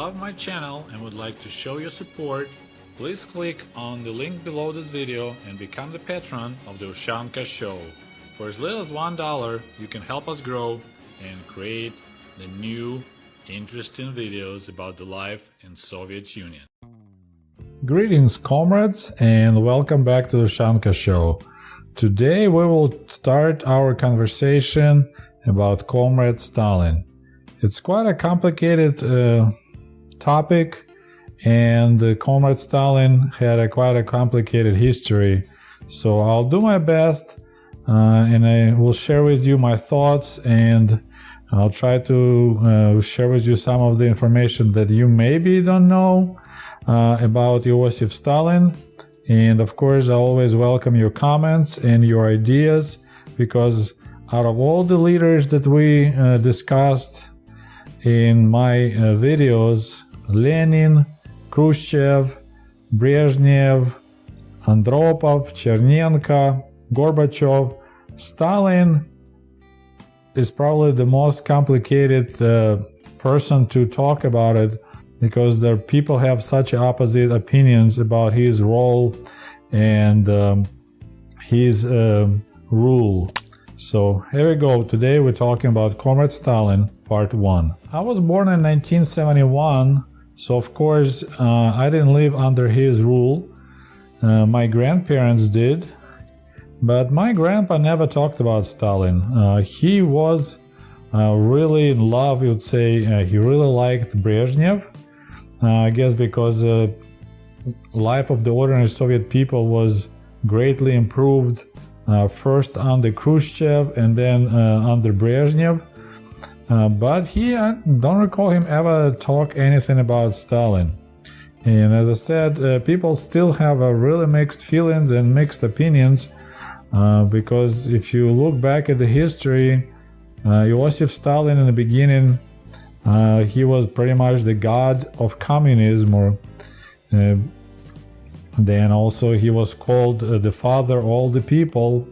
love my channel and would like to show your support, please click on the link below this video and become the patron of the Ushanka Show. For as little as $1, you can help us grow and create the new, interesting videos about the life in Soviet Union. Greetings, comrades, and welcome back to the Ushanka Show. Today we will start our conversation about Comrade Stalin. It's quite a complicated topic, and Comrade Stalin had quite a complicated history. So I'll do my best and I will share with you my thoughts, and I'll try to share with you some of the information that you maybe don't know about Joseph Stalin. And of course, I always welcome your comments and your ideas, because out of all the leaders that we discussed in my videos, Lenin, Khrushchev, Brezhnev, Andropov, Chernenko, Gorbachev, Stalin is probably the most complicated person to talk about it, because the people have such opposite opinions about his role and his rule. So here we go. Today we're talking about Comrade Stalin, part 1. I was born in 1971, so of course I didn't live under his rule. My grandparents did, but my grandpa never talked about Stalin. He was really in love, you would say. He really liked Brezhnev. I guess because life of the ordinary Soviet people was greatly improved, first under Khrushchev and then under Brezhnev. But I don't recall him ever talk anything about Stalin. And as I said, people still have really mixed feelings and mixed opinions, because if you look back at the history, Joseph Stalin in the beginning, he was pretty much the god of communism, or then also he was called the father of all the people,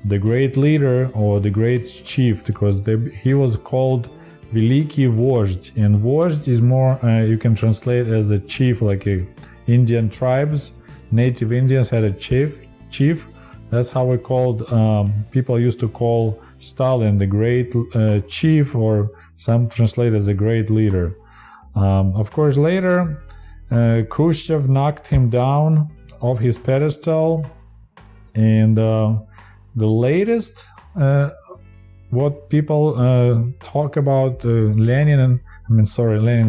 the great leader or the great chief, because he was called Veliki Vozhd, and Vozhd is more, you can translate as a chief, like Indian tribes, native Indians had a chief. That's how we called, people used to call Stalin the great chief, or some translate as a great leader. Of course, later Khrushchev knocked him down off his pedestal, and the latest what people talk about Lenin,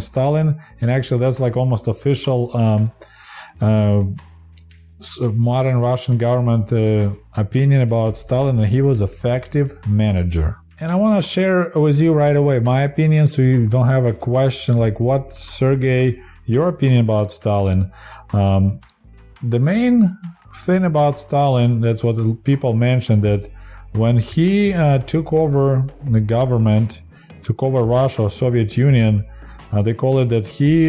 Stalin, and actually that's like almost official modern Russian government opinion about Stalin, and he was effective manager. And I want to share with you right away my opinion, so you don't have a question like, what, Sergey, your opinion about Stalin? The main thing about Stalin, that's what people mention, that when he took over the government, took over Russia or Soviet Union, they call it that he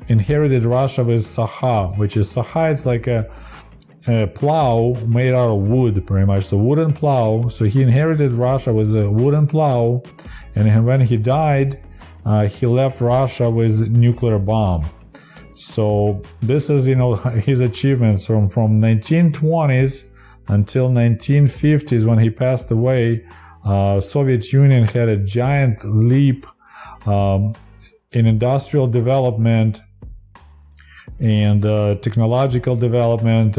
inherited Russia with Saha, which is Saha, it's like a plow made out of wood, pretty much, so wooden plow. So he inherited Russia with a wooden plow, and when he died, he left Russia with nuclear bomb. So this is, his achievements from 1920s until 1950s, when he passed away. Soviet Union had a giant leap in industrial development and technological development.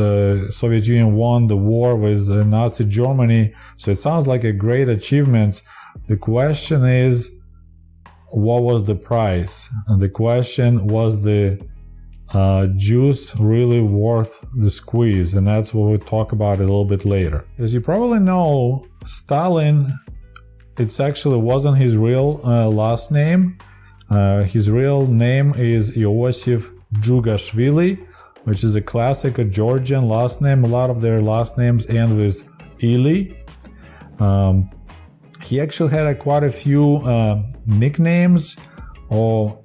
Soviet Union won the war with Nazi Germany, so it sounds like a great achievement. The question is, what was the price? And the question was, the juice really worth the squeeze? And that's what we'll talk about a little bit later. As you probably know, Stalin, it actually wasn't his real last name. His real name is Joseph Dzhugashvili, which is a classic Georgian last name. A lot of their last names end with Ili. He actually had quite a few nicknames, or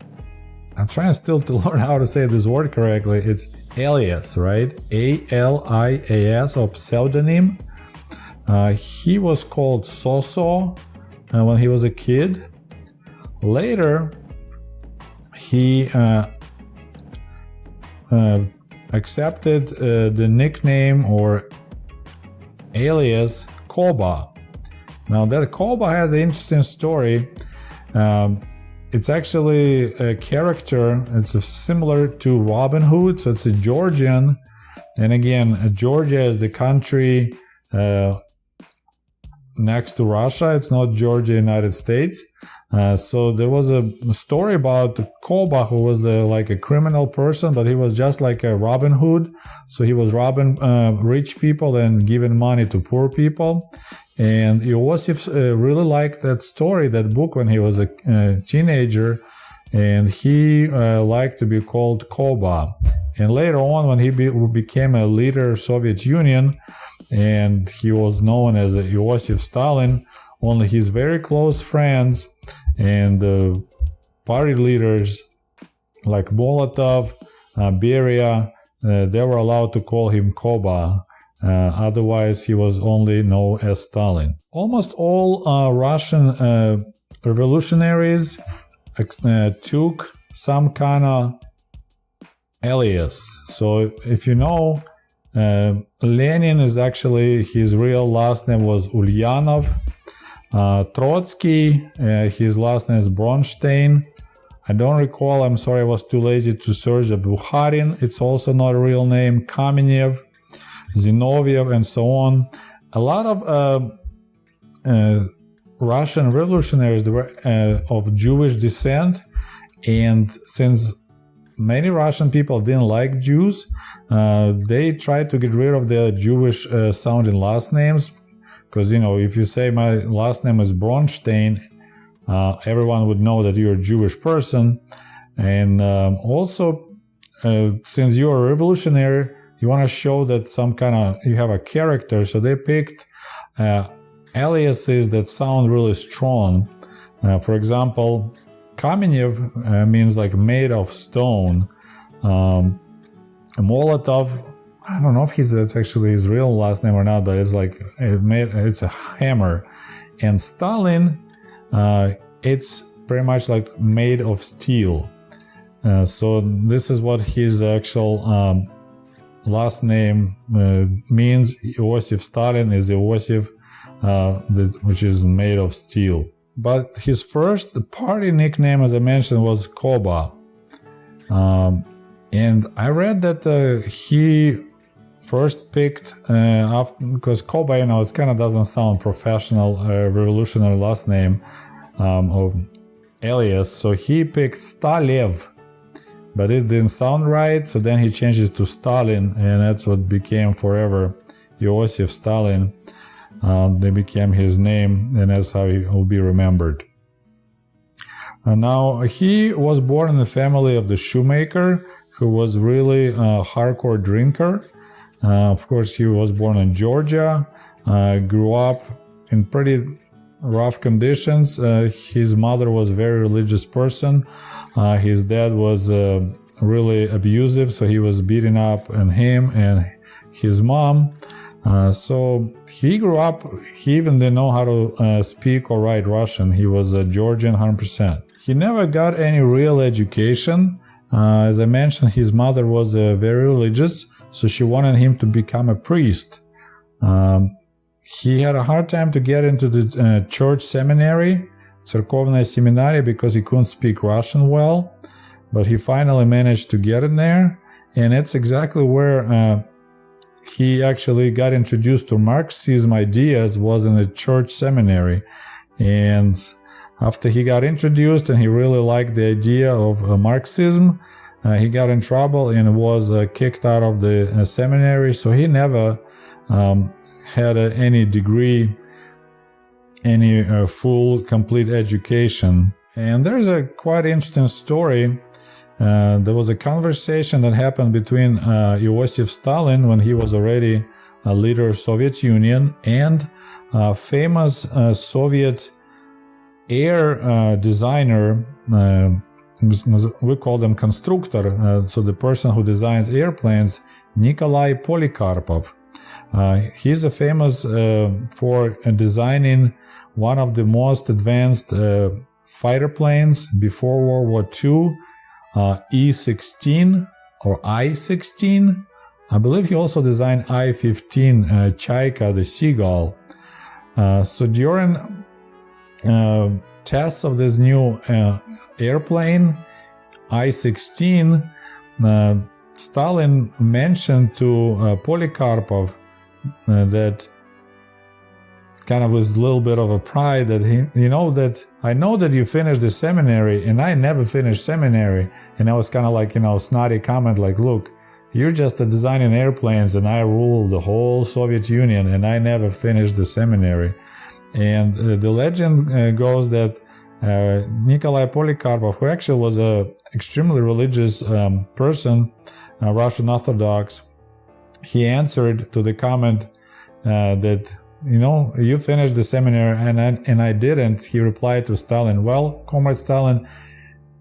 I'm trying still to learn how to say this word correctly. It's alias, right? A-L-I-A-S, or pseudonym. He was called Soso when he was a kid. Later, he accepted the nickname or alias Koba. Now that Koba has an interesting story. It's actually a character. It's similar to Robin Hood, so it's a Georgian. And again, Georgia is the country next to Russia. It's not Georgia, United States. So there was a story about Koba, who was like a criminal person, but he was just like a Robin Hood. So he was robbing rich people and giving money to poor people. And Joseph really liked that story, that book, when he was a teenager, and he liked to be called Koba. And later on, when he became a leader of Soviet Union, and he was known as Joseph Stalin, only his very close friends and party leaders like Molotov, Beria, they were allowed to call him Koba. Otherwise, he was only known as Stalin. Almost all Russian revolutionaries took some kind of alias. So if you know, Lenin is actually, his real last name was Ulyanov. Trotsky, his last name is Bronstein. I don't recall, I'm sorry, I was too lazy to search. Bukharin, it's also not a real name. Kamenev, Zinoviev, and so on. A lot of Russian revolutionaries were of Jewish descent, and since many Russian people didn't like Jews, they tried to get rid of their Jewish sounding last names, because, you know, if you say my last name is Bronstein, everyone would know that you're a Jewish person. And also, since you're a revolutionary, you want to show that you have a character, so they picked aliases that sound really strong. For example, Kamenev means like made of stone. Molotov, I don't know if that's actually his real last name or not, but it's like it's a hammer. And Stalin, it's pretty much like made of steel. So this is what his actual last name means. Joseph Stalin is Joseph, which is made of steel. But his first party nickname, as I mentioned, was Koba. And I read that he first picked, because Koba, you know, it kind of doesn't sound professional, revolutionary last name, or alias. So he picked Stalev, but it didn't sound right. So then he changed it to Stalin, and that's what became forever Joseph Stalin. They became his name, and that's how he will be remembered. Now, he was born in the family of the shoemaker, who was really a hardcore drinker. Of course, he was born in Georgia, grew up in pretty rough conditions. His mother was a very religious person. His dad was really abusive, so he was beating up on him and his mom. So he grew up, he even didn't know how to speak or write Russian. He was a Georgian 100%. He never got any real education. As I mentioned, his mother was very religious, so she wanted him to become a priest. He had a hard time to get into the church seminary, Церковная семинария, because he couldn't speak Russian well, but he finally managed to get in there, and it's exactly where he actually got introduced to Marxism ideas, was in a church seminary. And after he got introduced and he really liked the idea of Marxism, he got in trouble and was kicked out of the seminary. So he never had any degree, any full, complete education. And there's a quite interesting story. There was a conversation that happened between Joseph Stalin, when he was already a leader of Soviet Union, and a famous Soviet air designer, we call them constructor, so the person who designs airplanes, Nikolai Polikarpov. He's a famous for designing one of the most advanced fighter planes before World War II. E16 or I-16. I believe he also designed I-15, Chaika, the seagull. So during tests of this new airplane, I-16, Stalin mentioned to Polikarpov that kind of with a little bit of a pride that that I know that you finished the seminary and I never finished seminary. And I was kind of like, snotty comment like, look, you're just designing airplanes and I rule the whole Soviet Union and I never finished the seminary. And the legend goes that Nikolai Polikarpov, who actually was a extremely religious person, Russian Orthodox, he answered to the comment that, you finished the seminary and I didn't. He replied to Stalin, well, Comrade Stalin,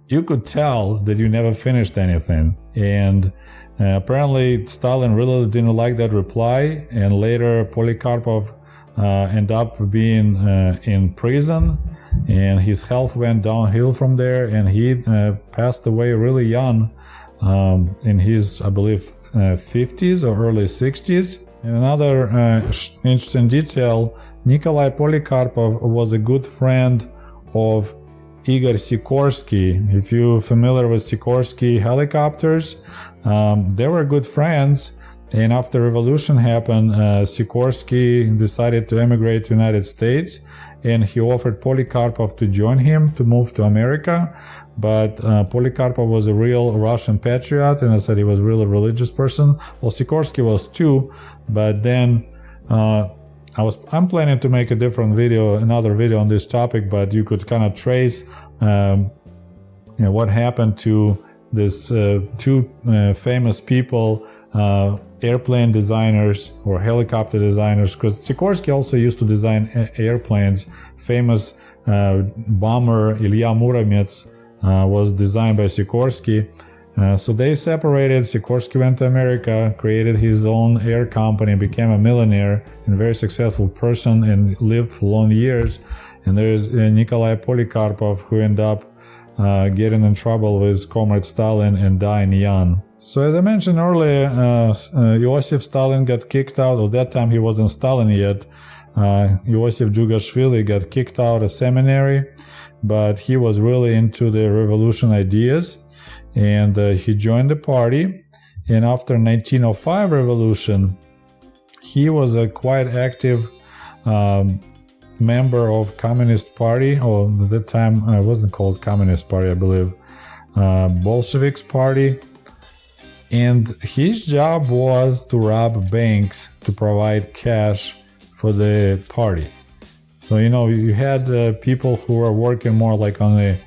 you could tell that you never finished anything. And apparently Stalin really didn't like that reply, and later Polikarpov ended up being in prison, and his health went downhill from there, and he passed away really young, in his, I believe, 50s or early 60s. And another interesting detail, Nikolai Polikarpov was a good friend of Igor Sikorsky. If you're familiar with Sikorsky helicopters, they were good friends. And after revolution happened, Sikorsky decided to emigrate to the United States, and he offered Polikarpov to join him to move to America. But Polikarpov was a real Russian patriot, and I said he was a really religious person. Well, Sikorsky was too, but then I'm planning to make another video on this topic, but you could kind of trace what happened to this two famous people, airplane designers or helicopter designers, because Sikorsky also used to design airplanes. Famous bomber Ilya Muromets was designed by Sikorsky. So they separated. Sikorsky went to America, created his own air company, became a millionaire and very successful person, and lived for long years. And there's Nikolai Polikarpov, who ended up getting in trouble with Comrade Stalin and dying young. So as I mentioned earlier, Joseph Stalin got kicked out. At that time he wasn't Stalin yet. Joseph Dzhugashvili got kicked out of seminary, but he was really into the revolution ideas, and he joined the party. And after 1905 revolution, he was a quite active member of Communist Party, or at that time it wasn't called Communist Party, I believe, Bolsheviks Party. And his job was to rob banks to provide cash for the party. So, you had people who were working more like on the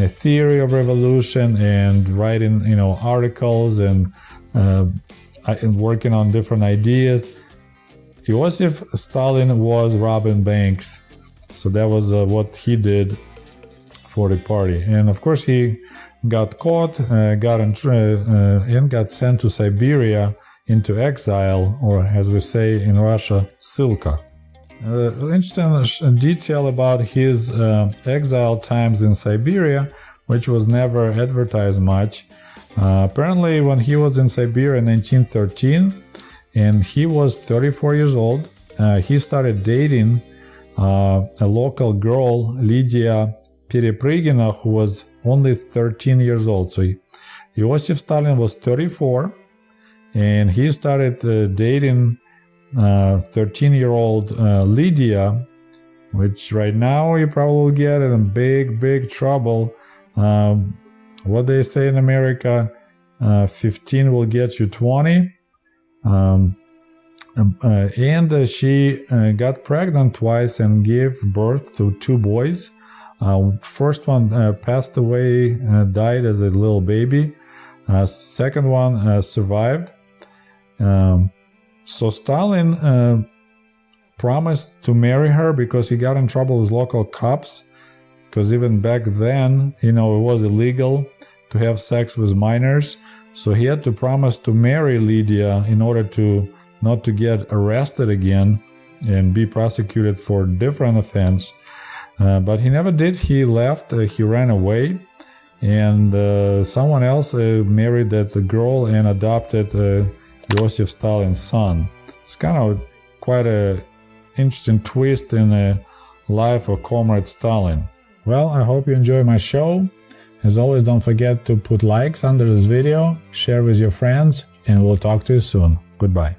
theory of revolution and writing, articles and working on different ideas. Joseph Stalin was robbing banks. So that was what he did for the party. And of course he got caught, and got sent to Siberia into exile, or as we say in Russia, ссылка. Interesting detail about his exile times in Siberia, which was never advertised much. Apparently when he was in Siberia in 1913, and he was 34 years old, he started dating a local girl, Lydia Перепрыгина, who was only 13 years old. So Joseph Stalin was 34, and he started dating 13-year-old Lydia, which right now you probably will get in big trouble. What they say in America, 15 will get you 20. And she got pregnant twice and gave birth to two boys. First one passed away, died as a little baby. Second one survived. So Stalin promised to marry her because he got in trouble with local cops. Because even back then, it was illegal to have sex with minors. So he had to promise to marry Lydia in order to not to get arrested again and be prosecuted for a different offense. But he never did. He left, he ran away, and someone else married that girl and adopted Joseph Stalin's son. It's kind of quite a interesting twist in the life of Comrade Stalin. Well, I hope you enjoy my show. As always, don't forget to put likes under this video, share with your friends, and we'll talk to you soon. Goodbye.